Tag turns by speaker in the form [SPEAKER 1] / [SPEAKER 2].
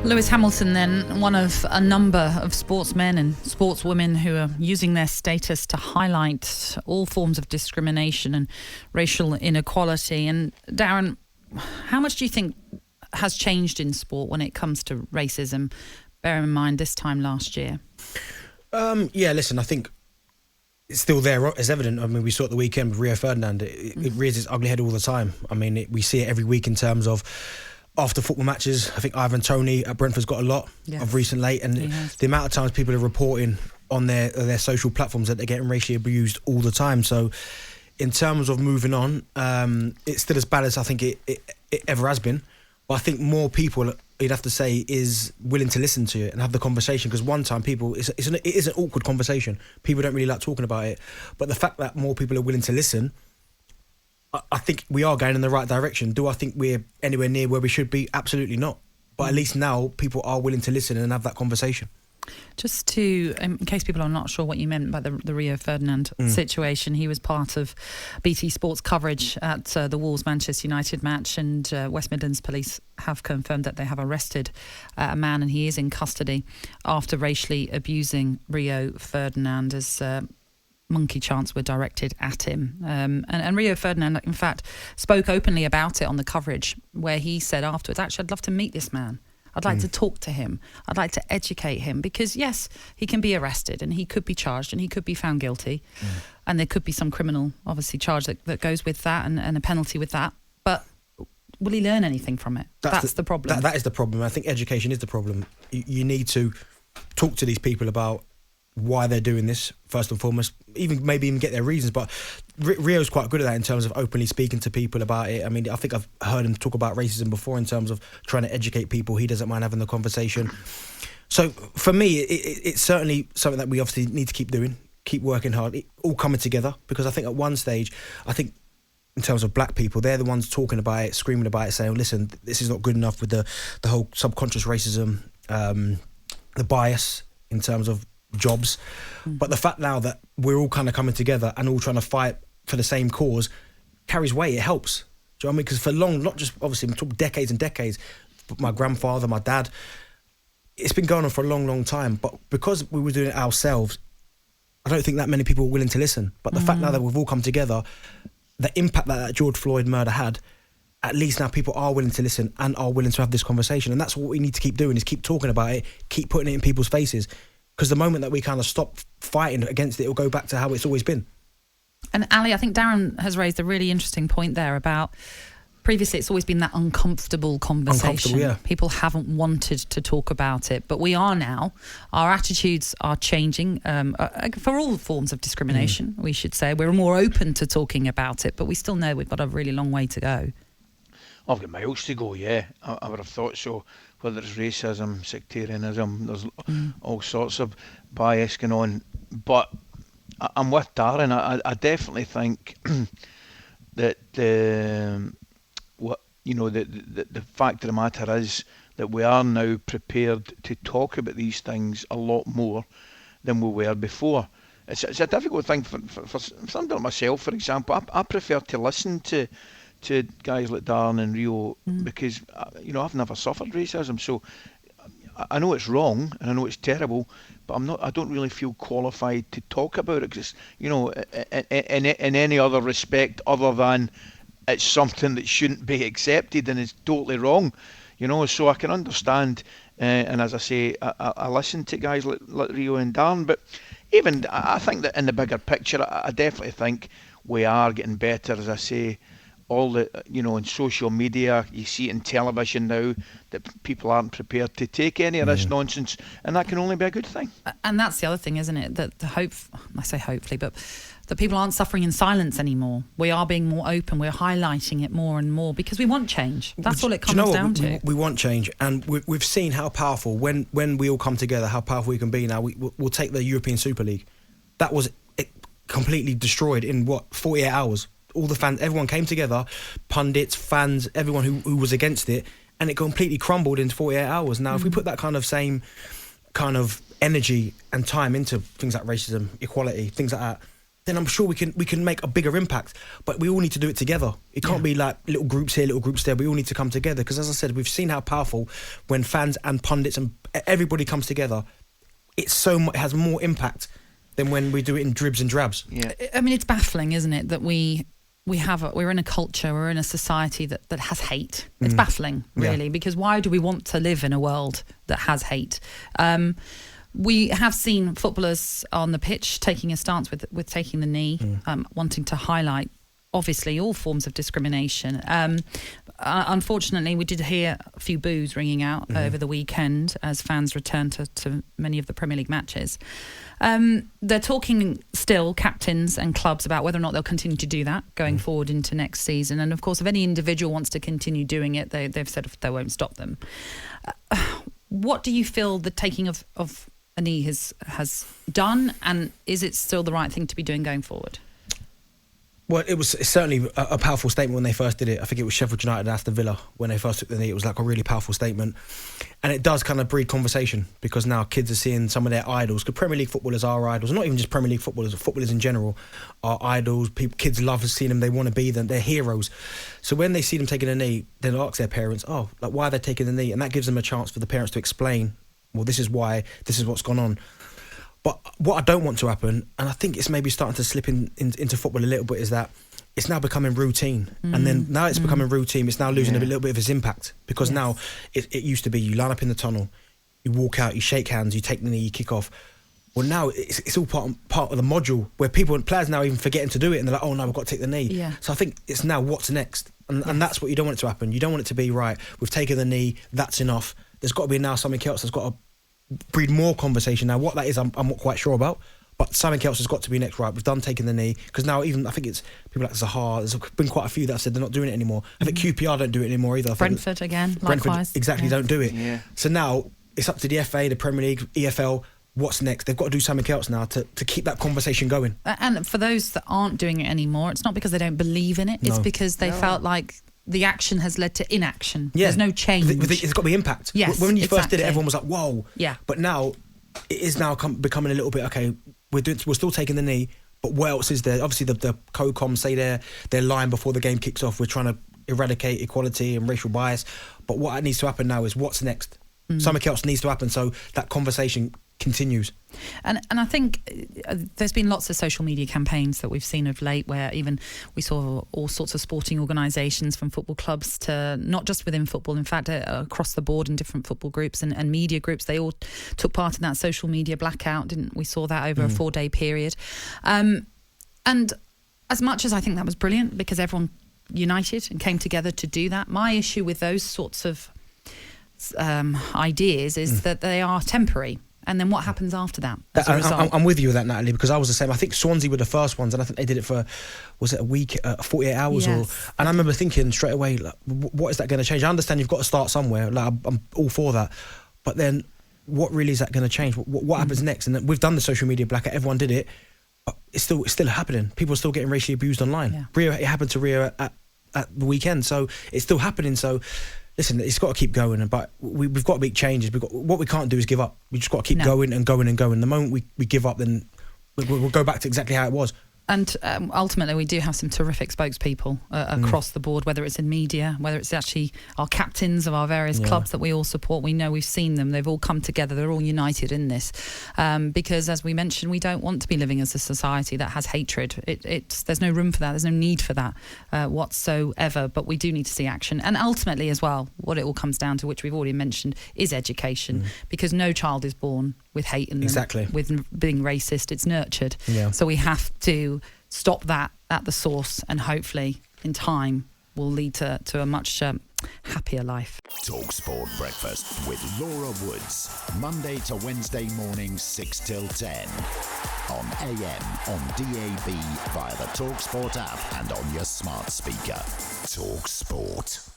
[SPEAKER 1] Lewis Hamilton, then, one of a number of sportsmen and sportswomen who are using their status to highlight all forms of discrimination and racial inequality. And Darren, how much do you think has changed in sport when it comes to racism, bearing in mind this time last year?
[SPEAKER 2] Listen, I think it's still there as evident. I mean, we saw at the weekend with Rio Ferdinand. It rears its ugly head all the time. I mean, we see it every week in terms of after football matches. I think Ivan Toney at Brentford's got a lot of recent late, and the amount of times people are reporting on their social platforms that they're getting racially abused all the time. So in terms of moving on, it's still as bad as I think it ever has been. But I think more people, you'd have to say, is willing to listen to it and have the conversation, because one time it is an awkward conversation. People don't really like talking about it. But the fact that more people are willing to listen, I think we are going in the right direction. Do I think we're anywhere near where we should be? Absolutely not. But at least now people are willing to listen and have that conversation.
[SPEAKER 1] Just to, in case people are not sure what you meant by the Rio Ferdinand situation, he was part of BT Sports coverage at the Wolves-Manchester United match, and West Midlands Police have confirmed that they have arrested a man, and he is in custody after racially abusing Rio Ferdinand as monkey chants were directed at him. And Rio Ferdinand, in fact, spoke openly about it on the coverage, where he said afterwards, actually, I'd love to meet this man. I'd like to talk to him. I'd like to educate him, because, yes, he can be arrested and he could be charged and he could be found guilty. And there could be some criminal, obviously, charge that goes with that and a penalty with that. But will he learn anything from it? That's the problem.
[SPEAKER 2] That is the problem. I think education is the problem. You need to talk to these people about why they're doing this, first and foremost, maybe even get their reasons. But Rio's quite good at that in terms of openly speaking to people about it. I mean, I think I've heard him talk about racism before in terms of trying to educate people. He doesn't mind having the conversation. So for me, it's certainly something that we obviously need to keep doing, keep working hard, all coming together, because I think at one stage, in terms of black people, they're the ones talking about it, screaming about it, saying, listen, this is not good enough, with the whole subconscious racism, the bias in terms of jobs. But the fact now that we're all kind of coming together and all trying to fight for the same cause carries weight. It helps. Do you know what I mean? Because for long, not just obviously, I'm talking decades and decades, but my grandfather, my dad, it's been going on for a long, long time. But because we were doing it ourselves, I don't think that many people were willing to listen. But the fact now that we've all come together, the impact that George Floyd murder had, at least now people are willing to listen and are willing to have this conversation. And that's what we need to keep doing, is keep talking about it, keep putting it in people's faces. Because the moment that we kind of stop fighting against it, it'll go back to how it's always been.
[SPEAKER 1] And Ali, I think Darren has raised a really interesting point there about previously it's always been that uncomfortable conversation. People haven't wanted to talk about it, but we are now. Our attitudes are changing for all forms of discrimination, we should say. We're more open to talking about it, but we still know we've got a really long way to go.
[SPEAKER 3] I've got miles to go, I would have thought so. Whether it's racism, sectarianism, there's all sorts of bias going on. But I'm with Darren. I definitely think that the fact of the matter is that we are now prepared to talk about these things a lot more than we were before. It's a difficult thing for somebody like myself, for example. I prefer to listen to guys like Darren and Rio, because I've never suffered racism, so I know it's wrong and I know it's terrible, but I don't really feel qualified to talk about it, because in any other respect other than it's something that shouldn't be accepted and is totally wrong, so I can understand, and as I say, I listen to guys like Rio and Darren, but even I think that in the bigger picture, I definitely think we are getting better. As I say, all the, on social media, you see it in television now, that people aren't prepared to take any of this nonsense, and that can only be a good thing.
[SPEAKER 1] And that's the other thing, isn't it? That I say hopefully, but that people aren't suffering in silence anymore. We are being more open. We're highlighting it more and more because we want change. That's all it comes down to.
[SPEAKER 2] We want change, and we've seen how powerful, when we all come together, how powerful we can be now. We'll take the European Super League. That was completely destroyed in 48 hours. All the fans, everyone came together, pundits, fans, everyone who was against it, and it completely crumbled in 48 hours. Now, if we put that same kind of energy and time into things like racism, equality, things like that, then I'm sure we can make a bigger impact. But we all need to do it together. It can't be like little groups here, little groups there. We all need to come together, because, as I said, we've seen how powerful when fans and pundits and everybody comes together. It has more impact than when we do it in dribs and drabs.
[SPEAKER 1] Yeah. I mean, it's baffling, isn't it, that we're in a culture, we're in a society that has hate. It's baffling, really, because why do we want to live in a world that has hate? We have seen footballers on the pitch taking a stance with taking the knee, wanting to highlight, obviously, all forms of discrimination. Unfortunately, we did hear a few boos ringing out over the weekend as fans returned to many of the Premier League matches. They're talking still, captains and clubs, about whether or not they'll continue to do that going forward into next season. And of course, if any individual wants to continue doing it, they've said they won't stop them. What do you feel the taking of a knee has done, and is it still the right thing to be doing going forward?
[SPEAKER 2] Well, it's certainly a powerful statement when they first did it. I think it was Sheffield United and Aston Villa when they first took the knee. It was like a really powerful statement. And it does kind of breed conversation, because now kids are seeing some of their idols. Because Premier League footballers are idols. Not even just Premier League footballers in general are idols. Kids love seeing them. They want to be them. They're heroes. So when they see them taking a knee, they'll ask their parents, why are they taking the knee? And that gives them a chance for the parents to explain, well, this is why, this is what's gone on. But what I don't want to happen, and I think it's maybe starting to slip into football a little bit, is that it's now becoming routine. And then now it's becoming routine, it's now losing a little bit of its impact. Because now it used to be you line up in the tunnel, you walk out, you shake hands, you take the knee, you kick off. Well, now it's all part of the module where players now even forgetting to do it, and they're like, oh no, we've got to take the knee. Yeah. So I think it's now what's next. And that's what you don't want it to happen. You don't want it to be, right, we've taken the knee, that's enough. There's got to be now something else that's got to breed more conversation. Now, what that is, I'm not quite sure about, but something else has got to be next. Right, we've done taking the knee, because now even I think it's people like Zaha. There's been quite a few that have said they're not doing it anymore. I think QPR don't do it anymore either.
[SPEAKER 1] Brentford again, likewise.
[SPEAKER 2] Exactly, don't do it. Yeah. So now it's up to the FA, the Premier League, EFL. What's next? They've got to do something else now to keep that conversation going. And
[SPEAKER 1] for those that aren't doing it anymore, it's not because they don't believe in it. It's because they felt like the action has led to inaction. Yeah. There's no change.
[SPEAKER 2] It's got to be impact.
[SPEAKER 1] Yes,
[SPEAKER 2] when you first did it, everyone was like, whoa.
[SPEAKER 1] Yeah.
[SPEAKER 2] But now, it is now becoming a little bit, okay, we're still taking the knee, but what else is there? Obviously, the co-coms say their line before the game kicks off. We're trying to eradicate equality and racial bias. But what needs to happen now is what's next? Something else needs to happen so that conversation continues.
[SPEAKER 1] And I think there's been lots of social media campaigns that we've seen of late, where even we saw all sorts of sporting organisations, from football clubs to not just within football, in fact across the board in different football groups and media groups, they all took part in that social media blackout, didn't we? Saw that over a 4-day period. And as much as I think that was brilliant, because everyone united and came together to do that, my issue with those sorts of ideas is that they are temporary. And then what happens after that?
[SPEAKER 2] I'm with you with that, Natalie, because I was the same. I think Swansea were the first ones, and I think they did it for, was it a week, 48 hours?
[SPEAKER 1] Yes.
[SPEAKER 2] And I remember thinking straight away, like, what is that going to change? I understand you've got to start somewhere. Like, I'm all for that. But then what really is that going to change? What happens next? And we've done the social media blackout. Everyone did it. But it's still happening. People are still getting racially abused online. Yeah. It happened to Rio at the weekend. So it's still happening. So listen, it's got to keep going, but we've got to make changes. What we can't do is give up. We just got to keep going and going and going. The moment we give up, then we'll go back to exactly how it was.
[SPEAKER 1] And ultimately, we do have some terrific spokespeople across the board, whether it's in media, whether it's actually our captains of our various clubs that we all support. We know, we've seen them. They've all come together. They're all united in this. Because, as we mentioned, we don't want to be living as a society that has hatred. There's no room for that. There's no need for that whatsoever. But we do need to see action. And ultimately, as well, what it all comes down to, which we've already mentioned, is education. Because no child is born with hate in them, with being racist. It's nurtured. Yeah. So we have to stop that at the source, and hopefully in time will lead to a much happier life.
[SPEAKER 4] talkSPORT Breakfast with Laura Woods, Monday to Wednesday mornings 6 till 10 on AM, on DAB, via the talkSPORT app and on your smart speaker. talkSPORT.